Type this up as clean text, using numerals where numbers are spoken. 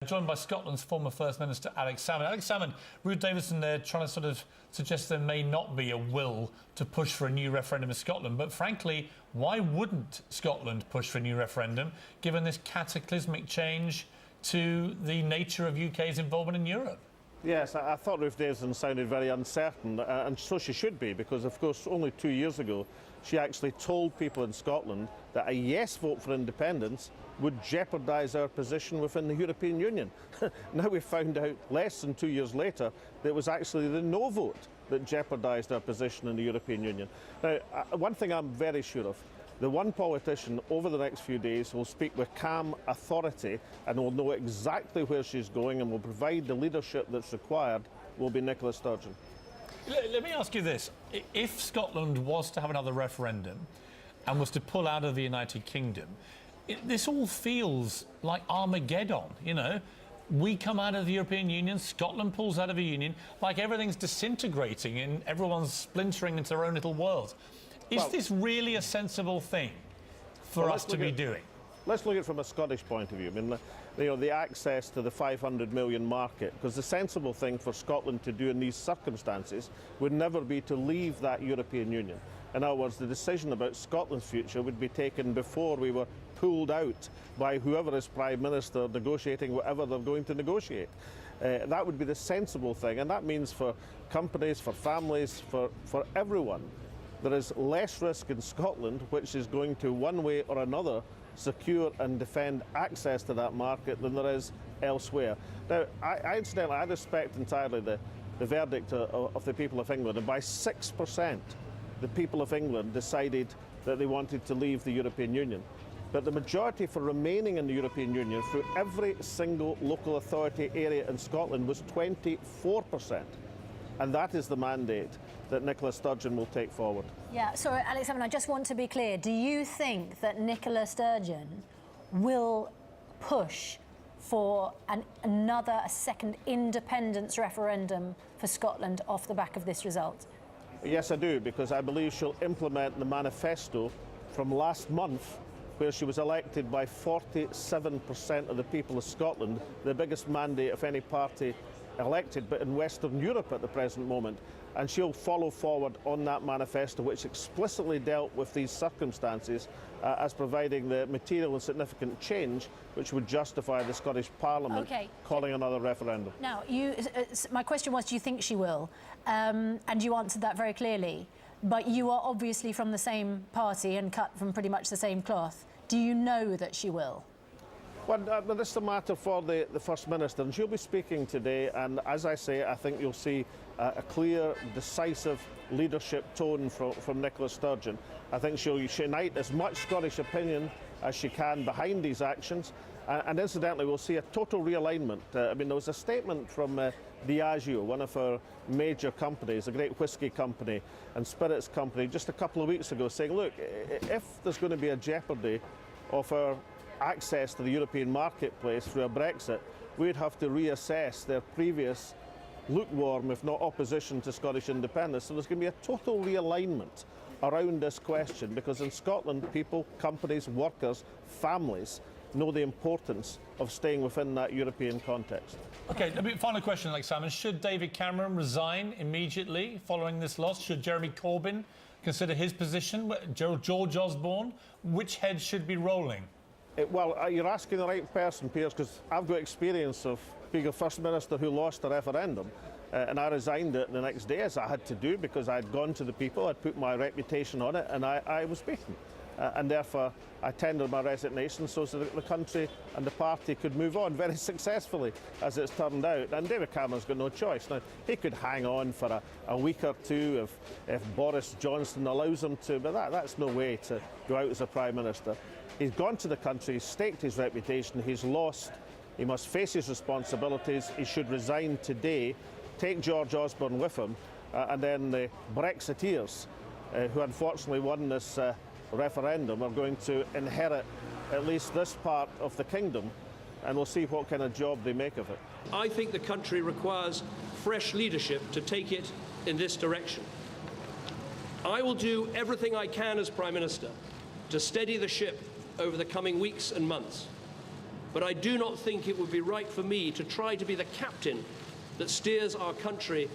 Joined by Scotland's former First Minister Alex Salmond. Alex Salmond, Ruth Davidson there trying to sort of suggest there may not be a will to push for a new referendum in Scotland. But frankly, why wouldn't Scotland push for a new referendum, given this cataclysmic change to the nature of UK's involvement in Europe? Yes, I thought Ruth Davidson sounded very uncertain, and so she should be, because, of course, only 2 years ago, she actually told people in Scotland that a yes vote for independence would jeopardise our position within the European Union. Now we've found out, less than 2 years later, that it was actually the no vote that jeopardised our position in the European Union. Now, one thing I'm very sure of, the one politician over the next few days will speak with calm authority and will know exactly where she's going and will provide the leadership that's required will be Nicola Sturgeon. Let me ask you this. If Scotland was to have another referendum and was to pull out of the United Kingdom, this all feels like Armageddon, you know? We come out of the European Union, Scotland pulls out of the Union, like everything's disintegrating and everyone's splintering into their own little world. Is this really a sensible thing for us to be doing? Let's look at it from a Scottish point of view. I mean, the access to the 500 million market, because the sensible thing for Scotland to do in these circumstances would never be to leave that European Union. In other words, the decision about Scotland's future would be taken before we were pulled out by whoever is Prime Minister negotiating whatever they're going to negotiate. That would be the sensible thing, and that means for companies, for families, for everyone, there is less risk in Scotland, which is going to, one way or another, secure and defend access to that market than there is elsewhere. Now, incidentally, I respect entirely the verdict of the people of England, and by 6%, the people of England decided that they wanted to leave the European Union. But the majority for remaining in the European Union through every single local authority area in Scotland was 24%. And that is the mandate that Nicola Sturgeon will take forward. Yeah, sorry, Alex, I just want to be clear. Do you think that Nicola Sturgeon will push for a second independence referendum for Scotland off the back of this result? Yes, I do, because I believe she'll implement the manifesto from last month, where she was elected by 47% of the people of Scotland, the biggest mandate of any party elected, but in Western Europe at the present moment. And she'll follow forward on that manifesto, which explicitly dealt with these circumstances as providing the material and significant change which would justify the Scottish Parliament calling another referendum. Now, my question was, do you think she will? And you answered that very clearly. But you are obviously from the same party and cut from pretty much the same cloth. Do you know that she will? Well, this is a matter for the First Minister, and she'll be speaking today, and as I say, I think you'll see a clear, decisive leadership tone from Nicola Sturgeon. I think she'll unite as much Scottish opinion as she can behind these actions, and incidentally, we'll see a total realignment. I mean, there was a statement from Diageo, one of our major companies, a great whisky company and spirits company, just a couple of weeks ago, saying, look, if there's going to be a jeopardy of our access to the European marketplace through a Brexit, we'd have to reassess their previous lukewarm, if not opposition, to Scottish independence. So there's going to be a total realignment around this question, because in Scotland, people, companies, workers, families know the importance of staying within that European context. OK, final question, Alex Salmond. Should David Cameron resign immediately following this loss? Should Jeremy Corbyn consider his position? George Osborne? Which head should be rolling? Well, you're asking the right person, Piers, because I've got experience of being a First Minister who lost a referendum, and I resigned it the next day, as I had to do, because I'd gone to the people, I'd put my reputation on it, and I was beaten. And therefore, I tendered my resignation so that the country and the party could move on very successfully, as it's turned out. And David Cameron's got no choice. Now, he could hang on for a week or two if Boris Johnson allows him to, but that's no way to go out as a Prime Minister. He's gone to the country, he's staked his reputation, he's lost, he must face his responsibilities, he should resign today, take George Osborne with him, and then the Brexiteers, who unfortunately won this referendum, are going to inherit at least this part of the kingdom, and we'll see what kind of job they make of it. I think the country requires fresh leadership to take it in this direction. I will do everything I can as Prime Minister to steady the ship over the coming weeks and months. but I do not think it would be right for me to try to be the captain that steers our country